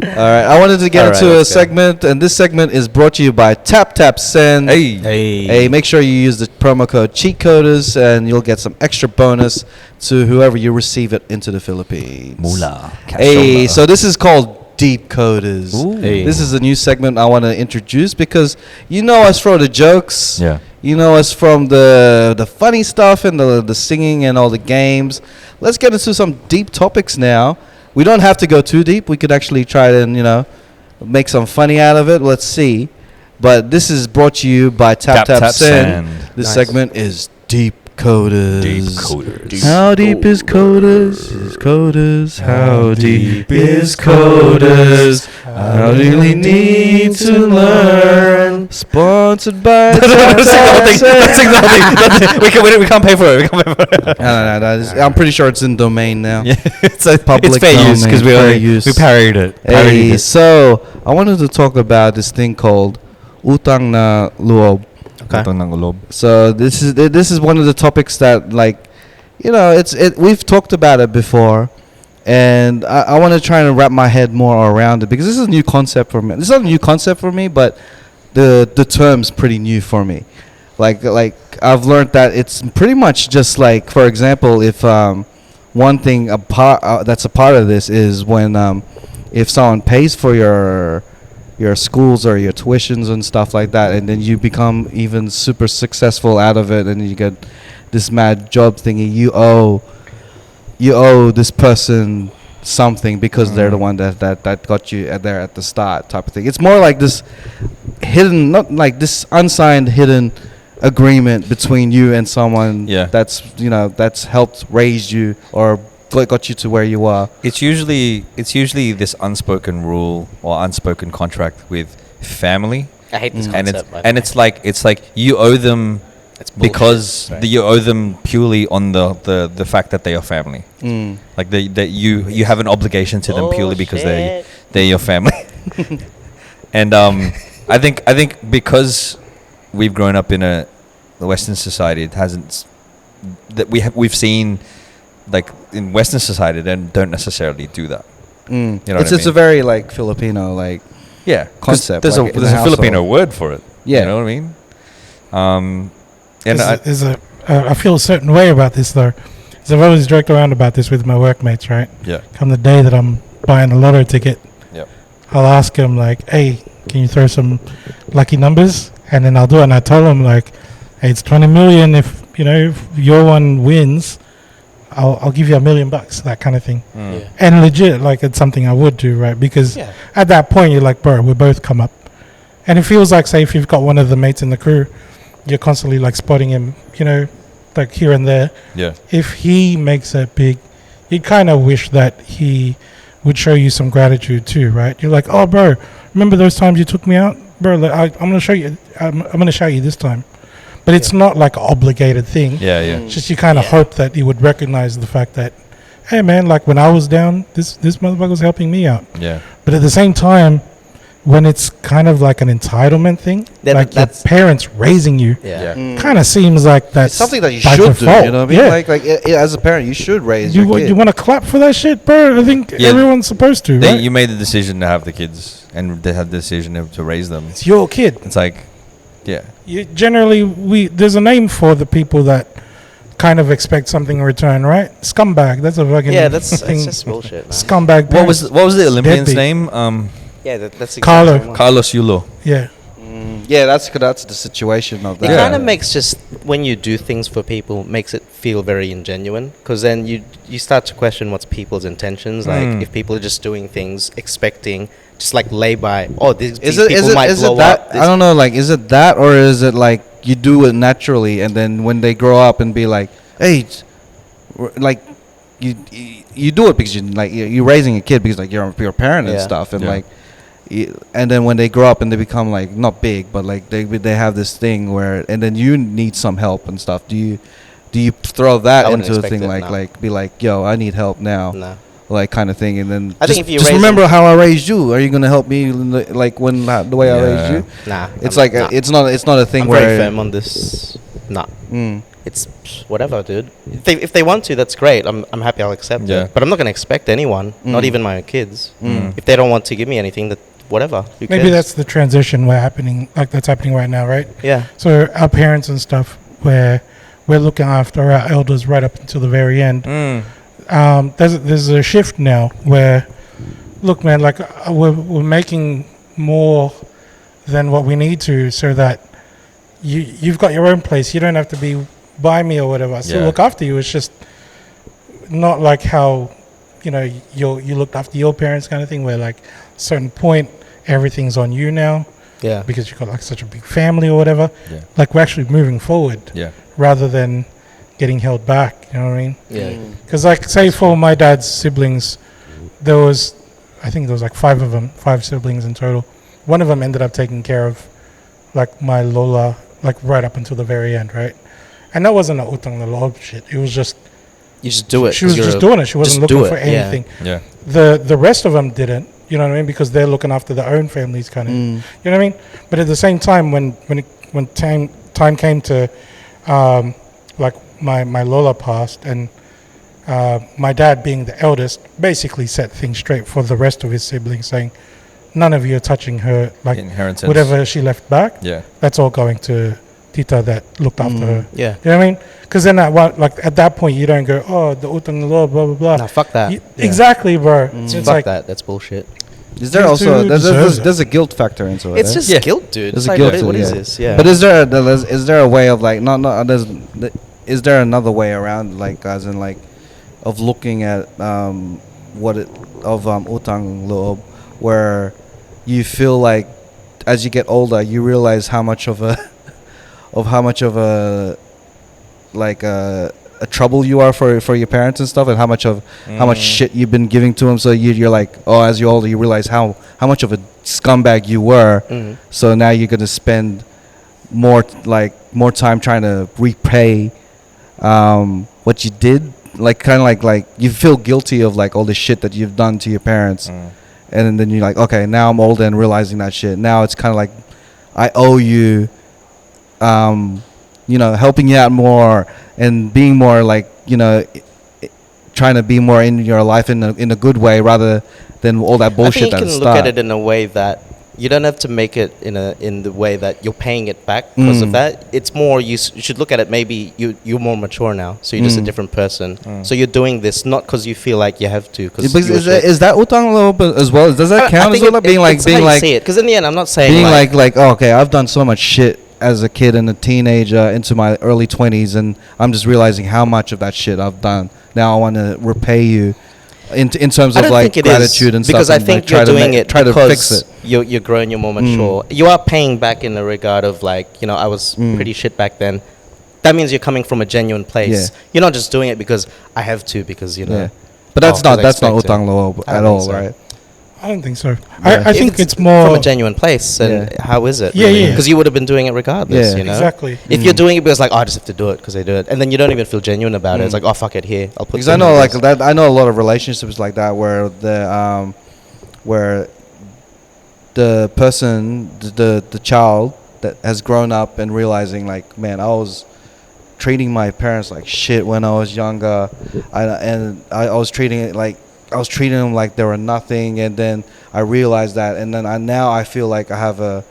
right, I wanted to get All right, into a let's go. segment, and this segment is brought to you by Tap Tap Send. Hey, make sure you use the promo code Cheatcoders, and you'll get some extra bonus to whoever you receive it into the Philippines. Moolah. Hey, so this is called Deep Coders. Ooh. Hey. This is a new segment I want to introduce because you know us from the jokes. Yeah. You know us from the funny stuff and the singing and all the games. Let's get into some deep topics now. We don't have to go too deep. We could actually try to, make some funny out of it. Let's see. But this is brought to you by Tap Tap Send. This segment is Deep Coders. Deep Coders. How deep is Coders? Is Coders? How deep is Coders? I really need to learn. Sponsored by Tap Tap Send. We can't pay for it. No. I'm pretty sure it's in domain now. Yeah, it's fair domain, use because we parried it. Hey, so I wanted to talk about this thing called Utang Na Loob. Utang Na Loob. So this is one of the topics that we've talked about it before, and I want to try and wrap my head more around it because this is a new concept for me. This is not a new concept for me, but the term's pretty new for me. Like I've learned that it's pretty much just like, for example, if one thing that's a part of this is when if someone pays for your schools or your tuitions and stuff like that, and then you become even super successful out of it, and you get this mad job thingy, you owe this person something because they're the one that got you there at the start, type of thing. It's more like this hidden, not like this unsigned hidden agreement between you and someone that's helped raise you or got you to where you are. It's usually this unspoken rule or unspoken contract with family. I hate this concept. It's like you owe them because you owe them purely on the fact that they are family. Like that you have an obligation to them purely because they're your family. And I think because we've grown up in a Western society, it hasn't that we've seen. Like in Western society, then don't necessarily do that. You know it's a very like Filipino concept. There's like a Filipino word for it. Yeah, you know what I mean. And I feel a certain way about this though. Because I've always joked around about this with my workmates, right? Yeah. Come the day that I'm buying a lotto ticket, I'll ask them like, "Hey, can you throw some lucky numbers?" And then I'll do it. And I tell them like, "Hey, it's 20 million. If your one wins, I'll give you $1 million," that kind of thing. And legit, like it's something I would do, right? Because at that point you're like, bro, we both come up, and it feels like, say, if you've got one of the mates in the crew, you're constantly like spotting him, like here and there. Yeah. If he makes it big, you kind of wish that he would show you some gratitude too, right? You're like, oh, bro, remember those times you took me out, bro? Like, I'm gonna show you. I'm gonna shout you this time. But it's not like an obligated thing. Yeah. It's just you kind of hope that he would recognize the fact that, hey man, like when I was down, this motherfucker was helping me out. Yeah. But at the same time, when it's kind of like an entitlement thing, like your parents raising you, kind of seems like that's it's something that you by should default. do. You know what I mean? Like as a parent, you should raise your kid. You want to clap for that shit, bro? I think everyone's supposed to. Right? You made the decision to have the kids, and they had the decision to raise them. It's your kid. It's like. Yeah. There's a name for the people that kind of expect something in return, right? Scumbag. That's a fucking that's just bullshit, man. Scumbag. What was the Olympian's Deadbeat. name? That's Carlo. Carlos Yulo. Yeah. Yeah, that's the situation of that. It kind of makes just when you do things for people makes it feel very ingenuine, because then you start to question what's people's intentions. Like if people are just doing things expecting, just like lay by. Oh, these people might blow up. I don't know. Like, is it that, or is it like you do it naturally, and then when they grow up and be like, hey, like you do it because you're raising a kid because like you're a parent and stuff, and like. And then when they grow up and they become like not big, but like they have this thing where, and then you need some help and stuff. Do you throw that into a thing like be like, yo, I need help now, like kind of thing, and then I think if you just remember how I raised you. Are you gonna help me like when the way I raised you? Nah, it's it's not a thing I'm where very firm on this. Nah. it's whatever, dude. If they want to, that's great. I'm happy. I'll accept Yeah. it. But I'm not gonna expect anyone, not even my kids. If they don't want to give me anything, that whatever. Who Maybe cares? that's the transition that's happening right now, right? Yeah. So our parents and stuff, where we're looking after our elders right up until the very end. There's a shift now where, look, man, like we're making more than what we need to, so that you've got your own place. You don't have to be by me or whatever. I still Yeah. look after you. It's just not like how you looked after your parents kind of thing, where like certain point everything's on you now Yeah. because you've got like such a big family or whatever. Yeah. Like we're actually moving forward Yeah. rather than getting held back. You know what I mean? Yeah. Because like say for my dad's siblings, I think there was like 5 of them, 5 siblings in total. One of them ended up taking care of like my Lola, like right up until the very end, right? And that wasn't a Utang Na Loob shit. It was just You just do it. she was just doing it. She wasn't just do looking for it, yeah. anything. Yeah. The rest of them didn't. You know what I mean? Because they're looking after their own families, kind of. You know what I mean? But at the same time, when time came to, like my Lola passed, and my dad being the eldest, basically set things straight for the rest of his siblings, saying, none of you are touching her. Like Inheritance. whatever she left back, Yeah. that's all going to Tita that looked after her. Yeah. You know what I mean? Because then at that point, you don't go, oh, the Utang Na Loob, blah blah blah. Nah, fuck that. Exactly, bro. It's Fuck like that. That's bullshit. Is there You also two there's, deserve there's, it. there's a guilt factor into it? It's eh? just Yeah. guilt, dude. There's It's a like, guilt. what is yeah. this? Yeah. But is there a way of like is there another way around, like as in like of looking at Utang Loob, where you feel like as you get older you realize how much of a a trouble you are for your parents and stuff, and how much shit you've been giving to them. So you're like, oh, as you're older you realize how much of a scumbag you were. So now you're gonna spend more time trying to repay what you did, like kind of like you feel guilty of like all the shit that you've done to your parents. And then you're like, okay, now I'm older and realizing that shit. Now it's kind of like I owe you, helping you out more and being more like, trying to be more in your life in a good way rather than all that bullshit. I think you can look at it in a way that you don't have to make it in the way that you're paying it back because of that. It's more you should look at it. Maybe you're more mature now, so you're just a different person. So you're doing this not because you feel like you have to. Cause is that Utang Na Loob as well? Does that count as well? Being like see it, because in the end, I'm not saying being like oh, okay, I've done so much shit as a kid and a teenager into my early 20s, and I'm just realizing how much of that shit I've done. Now I want to repay you in terms of like gratitude and stuff. Because I think you're doing it try to fix because it. you're growing, you're more mature. You are paying back in the regard of like, I was pretty shit back then. That means you're coming from a genuine place. Yeah. You're not just doing it because I have to, because Yeah. But that's not Utang Na Loob I at don't all, think so. right? I don't think so. Yeah. I think it's more from a genuine place. And how is it? Yeah, yeah. Because you would have been doing it regardless. Yeah. You know? Exactly. If you're doing it because like, I just have to do it because they do it, and then you don't even feel genuine about it. It's like, oh fuck it, here I'll put. Because I know like that. I know a lot of relationships like that where the person, the child that has grown up and realizing like, man, I was treating my parents like shit when I was younger, I was treating them like they were nothing, and then I realized that, and then I feel like I have a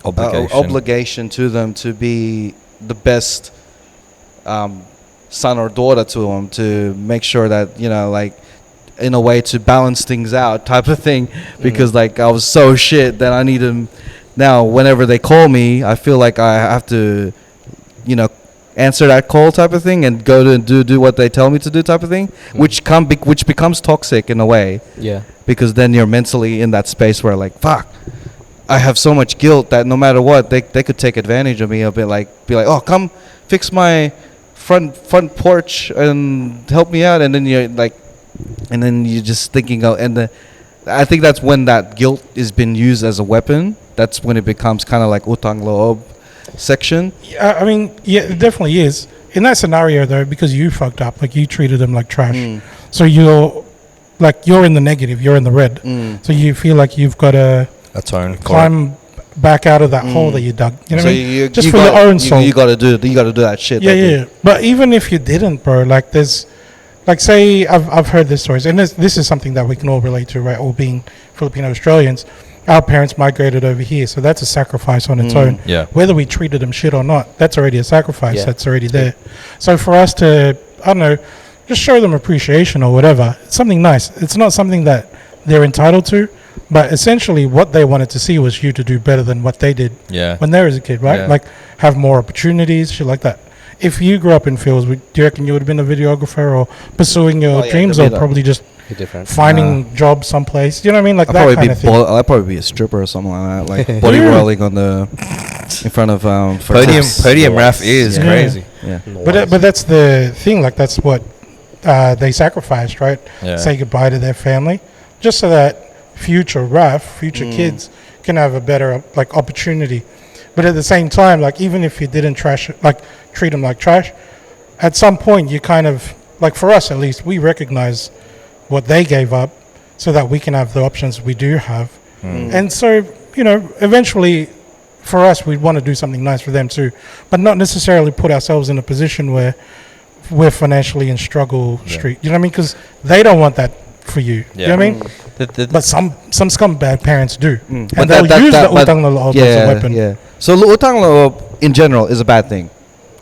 obligation to them to be the best son or daughter to them, to make sure that like in a way to balance things out type of thing, because like I was so shit that I need them. Now whenever they call me, I feel like I have to answer that call type of thing and go to do what they tell me to do type of thing, which becomes toxic in a way. Yeah. Because then you're mentally in that space where like, fuck, I have so much guilt that no matter what, they could take advantage of me a bit, like be like, oh, come fix my front porch and help me out, and then you're just thinking I think that's when that guilt is been used as a weapon. That's when it becomes kind of like Utang Na Loob section. I mean, yeah, it definitely is. In that scenario, though, because you fucked up, like you treated them like trash, so you're in the negative, you're in the red. So you feel like you've got to atone, climb back out of that hole that you dug. You know So what I mean? you, Just you for your gotta- own soul. You got to do that shit. Yeah, like yeah. But even if you didn't, bro, like there's, like say I've heard this stories, and this is something that we can all relate to, right? All being Filipino Australians, our parents migrated over here, so that's a sacrifice on its own. Yeah. Whether we treated them shit or not, that's already a sacrifice. Yeah. That's already there. So for us to, I don't know, just show them appreciation or whatever, it's something nice. It's not something that they're entitled to, but essentially what they wanted to see was you to do better than what they did Yeah. when they was a kid, right? Yeah. Like have more opportunities, shit like that. If you grew up in fields, do you reckon you would have been a videographer or pursuing your Oh, yeah, dreams, it'd or be probably just Be different. finding jobs someplace? You know what I mean? Like I'll that probably kind be of thing. I'll probably be a stripper or something like that, like body Yeah. rolling on the in front of for tips. Podium Nice. raf is Yeah. crazy. Yeah. But that's the thing. Like that's what they sacrificed, right? Yeah. Say goodbye to their family, just so that future future kids can have a better like opportunity. But at the same time, like even if you didn't treat them like trash, at some point you kind of like, for us at least, we recognize what they gave up so that we can have the options we do have. And so, you know, eventually for us, we'd want to do something nice for them too, but not necessarily put ourselves in a position where we're financially in struggle street. You know what I mean? Because they don't want that for you. You know what I mean? But some scumbag parents do, and But they'll use the but- Utang Na Loob as a weapon. Yeah. So Utang Na Loob in general is a bad thing.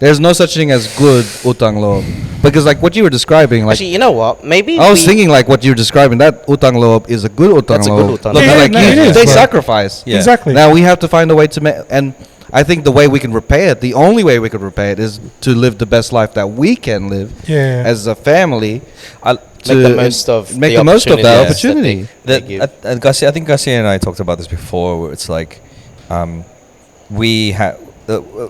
There's no such thing as good Utang Na Loob, because like what you were describing, like Actually, you know what? Maybe I was thinking like what you're describing, that Utang Na Loob is a good Utang That's a Na good Loob. Utang Look, Na Loob. like Yeah, no, it is, they bro. sacrifice. Yeah. Exactly. Now we have to find a way to make, and I think the way we can repay it, the only way we can repay it, is to live the best life that we can live Yeah. as a family. To Make the most of make the the most of that opportunities that opportunity. they give. I think Garcia and I talked about this before, where it's like, we have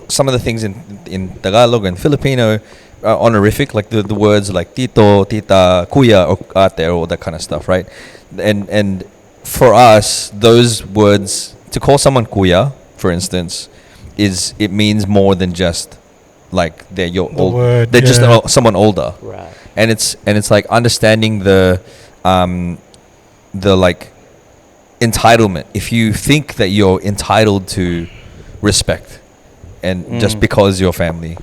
some of the things in Tagalog and Filipino are honorific, like the words like tito, tita, kuya, or ate, or all that kind of stuff, right? And for us, those words, to call someone kuya, for instance, it means more than just like they're your The old, word, they're just yeah. someone older. Right. And it's like understanding the like entitlement. If you think that you're entitled to respect, and just because you're family,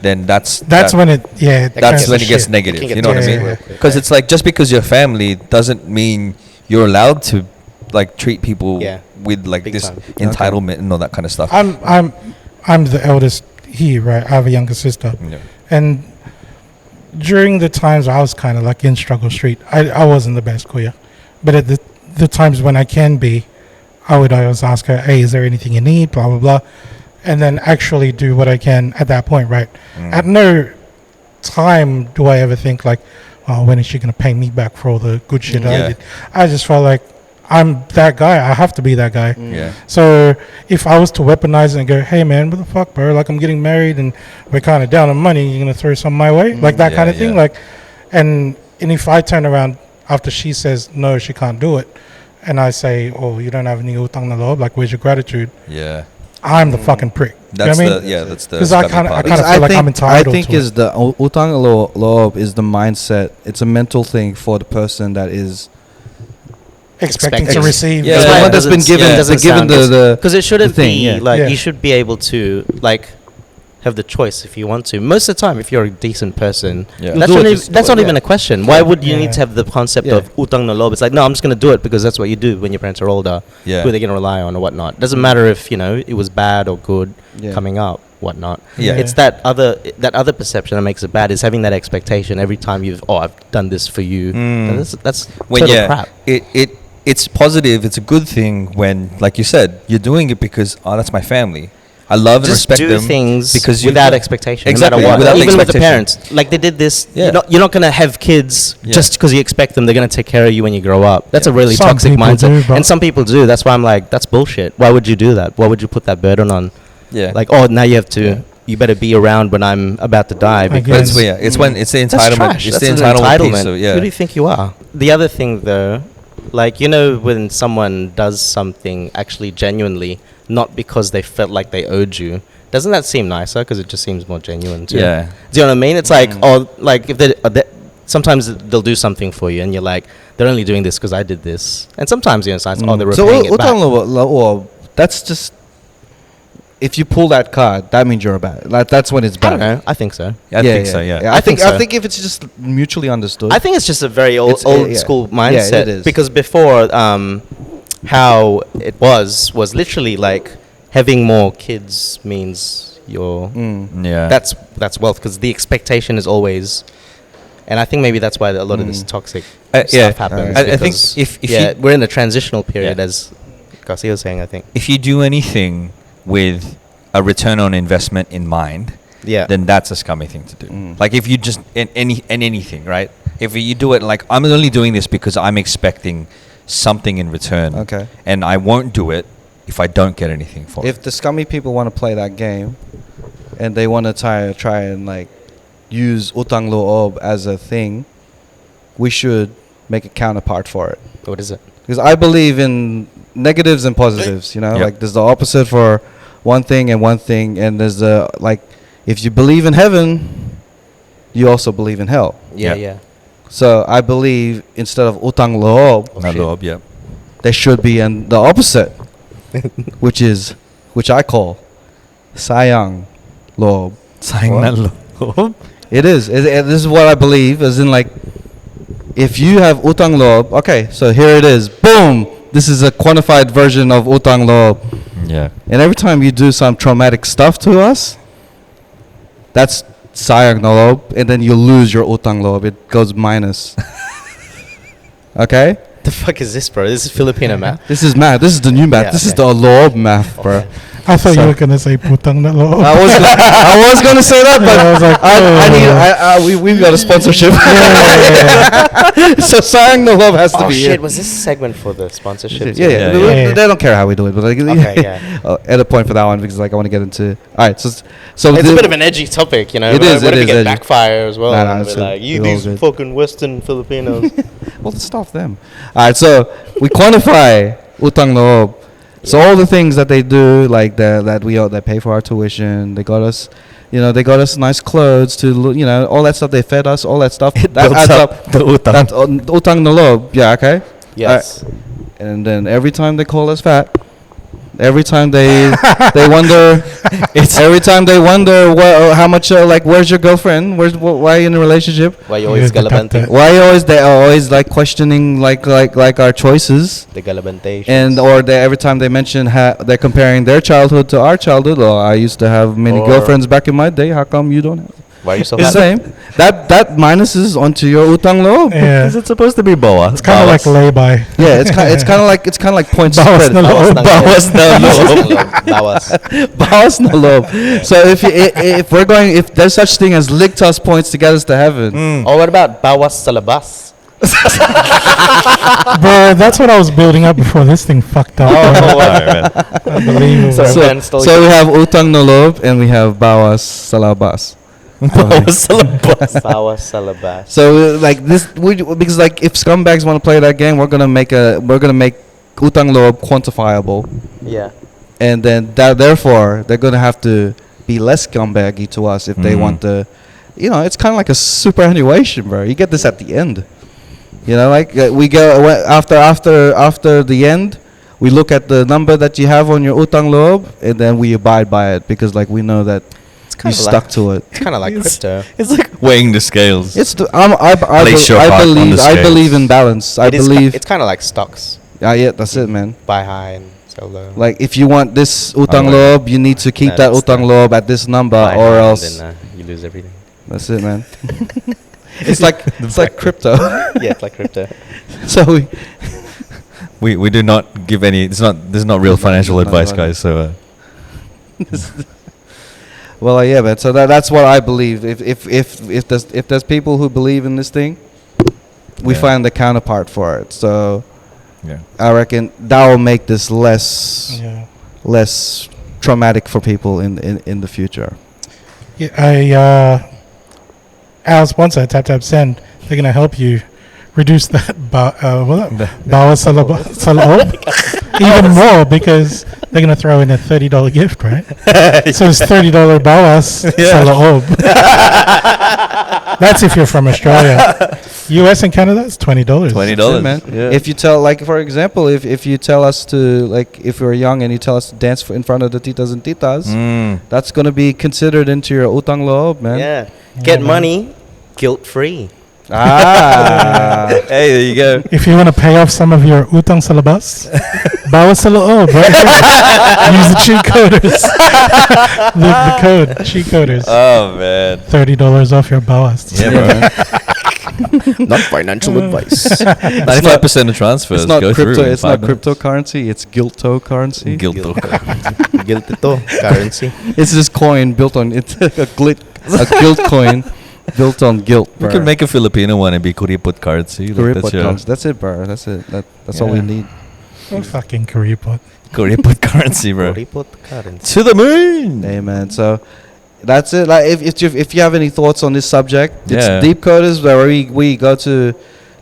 then that's when it that's turns when to it gets shit. negative. It can You get know what I toxic mean? real quick. Because it's like, just because you're family doesn't mean you're allowed to like treat people Yeah. with like Big this time. entitlement and all that kind of stuff. I'm the eldest here, right? I have a younger sister, Yeah. and during the times I was kind of like in struggle street, I wasn't the best kuya, but at the times when I can be, I would always ask her, hey, is there anything you need, blah blah blah, and then actually do what I can at that point, right? At no time do I ever think like, oh, when is she gonna pay me back for all the good shit I Yeah. did? I just felt like I'm that guy. I have to be that guy. Yeah. So if I was to weaponize it and go, hey man, what the fuck, bro? Like I'm getting married and we're kind of down on money. You're gonna throw some my way, like that Yeah, kind of thing. yeah. Like, and if I turn around after she says no, she can't do it, and I say, oh, you don't have any utang na loob. Like, where's your gratitude? Yeah. I'm the fucking prick. That's you know what I mean? that's the 'Cause I scummy kinda- part I of kinda it. feel like I'm entitled I think to is the Utang Na Loob is the mindset. It's a mental thing for the person that is Expecting to Expecting. receive. Yeah. the Yeah. one that's been given the Because it shouldn't the thing, be yeah. like Yeah. you should be able to like have the choice if you want to. Most of the time, if you're a decent person, Yeah. that's, do it, not, just that's do it, not even yeah. a question. Why would you Yeah. need to have the concept Yeah. of utang na loob? It's like, no, I'm just going to do it because that's what you do when your parents are older. Yeah. Who are they going to rely on or whatnot? Doesn't matter if, you know, it was bad or good Yeah. coming up, whatnot. Yeah. It's that other perception that makes it bad, is having that expectation every time I've done this for you. And that's When total crap. it's positive. It's a good thing when, like you said, you're doing it because that's my family. I love and Just respect do them things because without expectation, Exactly, no matter what. without Even with the expectation. parents, like they did this. Yeah. You're not gonna have kids Yeah. just because you expect them. They're gonna take care of you when you grow up. That's Yeah. a really Some toxic people mindset, do, but- and some people do. That's why I'm like, that's bullshit. Why would you do that? Why would you put that burden on? Yeah. Like, oh, now you have to. You better be around when I'm about to die Again. But because it's weird. It's when it's the that's entitlement. trash. It's That's the an entitlement, entitlement. piece. So, yeah. Who do you think you are? The other thing, though, like, you know, when someone does something actually genuinely, not because they felt like they owed you, doesn't that seem nicer? Because it just seems more genuine too. Yeah. Do you know what I mean? It's like, oh, like if they sometimes they'll do something for you, and you're like, they're only doing this because I did this. And sometimes, you know, it's like, oh, they're So repaying it Utang back. Na Loob, that's just if you pull that card, that means you're bad. That's when it's I bad. don't know. I think so. I think so. Yeah. I think think so. I think if it's just mutually understood. I think it's just a very old yeah. school Yeah, mindset. it is. Because before, how it was literally like having more kids means you're Yeah. that's wealth, because the expectation is always, and I think maybe that's why a lot of this toxic Yeah. stuff happens. I think because, if you we're in a transitional period, Yeah. as Garcia was saying. I think if you do anything with a return on investment in mind, then that's a scummy thing to do. Like if you just in anything, right? If you do it like, I'm only doing this because I'm expecting something in return, Okay. and I won't do it if I don't get anything for it. If the scummy people want to play that game, and they want to try and like use Utang Na Loob as a thing, we should make a counterpart for it. what is it? Because I believe in negatives and positives. You know, Yep. like there's the opposite for one thing, and there's the like, if you believe in heaven, you also believe in hell. Yeah. So I believe instead of Utang Na Loob, Na Loob, yeah. there should be the opposite, which I call Sayang Loob. Sayang Na Loob. It is. This is what I believe. As in, like, if you have Utang Na Loob, okay, so here it is. Boom! This is a quantified version of Utang Na Loob. Yeah. And every time you do some traumatic stuff to us, that's Sayang Na Loob, and then you lose your Utang Na Loob. It goes minus. Okay? The fuck is this, bro? This is Filipino math. This is math. This is the new math. Yeah, This is okay. the Loob math, bro. Okay. I thought So- you were gonna say putang na loob. I was gonna say that, but Yeah, I was like, we've got a sponsorship. So Sayang Na Loob has to Oh be shit! it. Was this a segment for the sponsorship? Yeah. Yeah, yeah. They don't care how we do it, but like, Okay, yeah. at a point for that one, because like I want to get into. All right, so It's a bit of an edgy topic, you know. It is, What it if is it edgy. backfire as well? Nah, and it's we're like, you all these good. fucking Western Filipinos. well, stop them. All right, so we quantify Utang Na Loob. So all the things that they do, like they pay for our tuition, they got us, they got us nice clothes all that stuff. They fed us, all that stuff. That adds up. the utang. That's Utang Na Loob. Yeah, okay. Yes. And then every time they call us fat, every time they wonder, every time they wonder how much where's your girlfriend? Why are you in a relationship? Why you always Yeah, the galabanting? Why they are always like questioning like our choices, The galabantation. and or every time they mention they're comparing their childhood to our childhood. Oh, I used to have many Or- girlfriends back in my day. How come you don't have? Why are you so It's the happy? same. That minuses onto your Utang Na Loob. Yeah, Is it supposed to be boa? it's kind of like lay-by. Yeah, it's kind of like points Bawas spread. na loob. Bawas na loob. Bawas. Bawas na loob. So if there's such thing as licked us points to get us to heaven. Oh, what about bawas sa labas? Bro, that's what I was building up before this thing fucked up. Sorry, man. Unbelievable. Sorry. So, Ben stole so we have Utang Na Loob and we have Bawas Salabas. Bawas sa labas. So because like if scumbags want to play that game, we're gonna make Utang Na Loob quantifiable, Yeah. and then therefore they're gonna have to be less scumbaggy to us if they want to. It's kind of like a superannuation, bro. You get this at the end. We go after the end. We look at the number that you have on your Utang Na Loob, and then we abide by it because like we know that It's you kind of stuck to it. It's kind of like crypto. It's like weighing the scales. It's Place your heart on the I believe scales. in balance. I It is believe. it's kind of like stocks. Yeah, that's it, man. Buy high and sell low. Like if you want this Utang like Na Loob, you need to keep No, that that's Utang Na Loob at this number, Buy or high and else then, you lose everything. that's it, man. it's like crypto. Yeah, it's like crypto. So We do not give any. This is not real financial Not advice, advice. guys. So well, yeah, man. So that's what I believe. If there's people who believe in this thing, we Yeah. find the counterpart for it. So yeah. I reckon that will make this less Yeah. less traumatic for people in the future. Yeah, our sponsor, Tap Tap Send, they're gonna help you reduce that bawas sa loob even more, because they're gonna throw in a $30 gift, right? So it's $30 bawas sa loob. That's if you're from Australia. US and Canada, it's $20. $20, man. Yeah. If you tell, like, for example, if you tell us to, like, if we're young and you tell us to dance in front of the titas and titas, that's gonna be considered into your utang loob, man. Yeah. Get man. money guilt free. Ah. Hey, there you go. If you want to pay off some of your utang sa labas, bawas sa loob, right? Use the cheat coders. the code, Cheatcoders. Oh man. $30 off your bawas. Yeah, bro. Not financial advice. 95% of transfers It's not go crypto. through. in It's not 5 minutes. cryptocurrency. It's guiltocurrency. Guilt. Guilt ito. Currency. It's this coin built on it's a guilt coin built on guilt. We could make a Filipino one and be kuripot currency. Kuripot currency. That's it, bro. That's it. That's all we Yeah. need. Fucking career pot. Kuripot currency, bro. Report currency. To the moon. Hey, man. So that's it. Like, if you have any thoughts on this subject, it's Yeah. Deep Coders, where we go to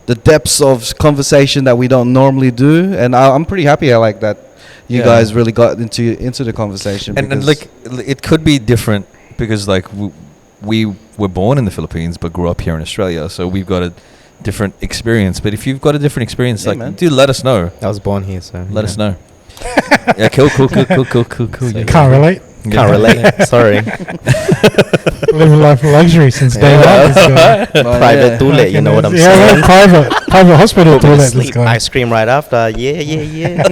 the depths of conversation that we don't normally do, and I'm pretty happy. I like that you Yeah. guys really got into the conversation. And because- like it could be different because like we were born in the Philippines but grew up here in Australia, so we've got a different experience. But if you've got a different experience, Yeah, like man. do let us know. I was born here, so Let us know. Yeah, cool. Yeah. Can't relate. Can't relate. Sorry. Living life of luxury since day one. This guy. Oh, Private yeah. toilet, you know what I'm Yeah, saying? private hospital Put me to toilet. This sleep. guy. Ice cream right after. Yeah.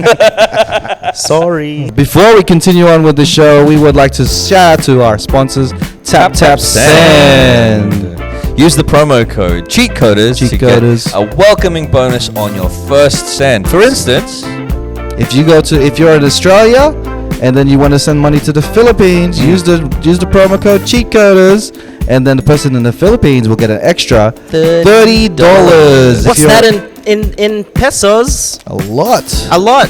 Sorry. Before we continue on with the show, we would like to shout out to our sponsors, Tap Send. Use the promo code Cheatcoders to Cheatcoders. get a welcoming bonus on your first send. For instance, If you're in Australia and then you want to send money to the Philippines, use the promo code Cheatcoders, and then the person in the Philippines will get an extra $30. What's that in pesos? A lot. A lot.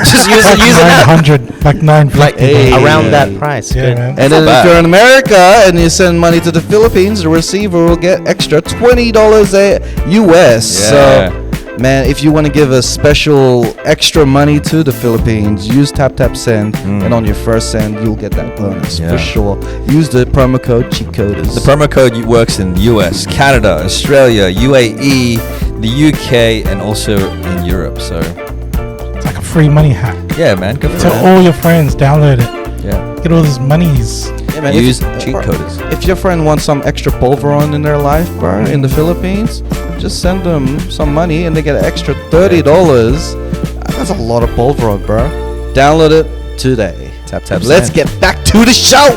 Just use Like it now. 900, like 950. Like Hey. around that price. Yeah, Good. man. And then not if bad. you're in America and you send money to the Philippines, the receiver will get extra $20 US. So, man, if you want to give a special extra money to the Philippines, use Tap Send, and on your first send, you'll get that bonus Yeah. for sure. Use the promo code Cheatcoders. the promo code works in the US, Canada, Australia, UAE, the UK, and also in Europe. So It's like a free money hack. yeah, man, go for Tell it. all your friends, download it. Yeah, Get all these monies. Yeah, man, use if- Cheatcoders. If your friend wants some extra pulveron in their life, bro, in the Philippines, just send them some money and they get an extra $30. That's a lot of pulveron, bro. Download it today. Tap. Let's get back to the show.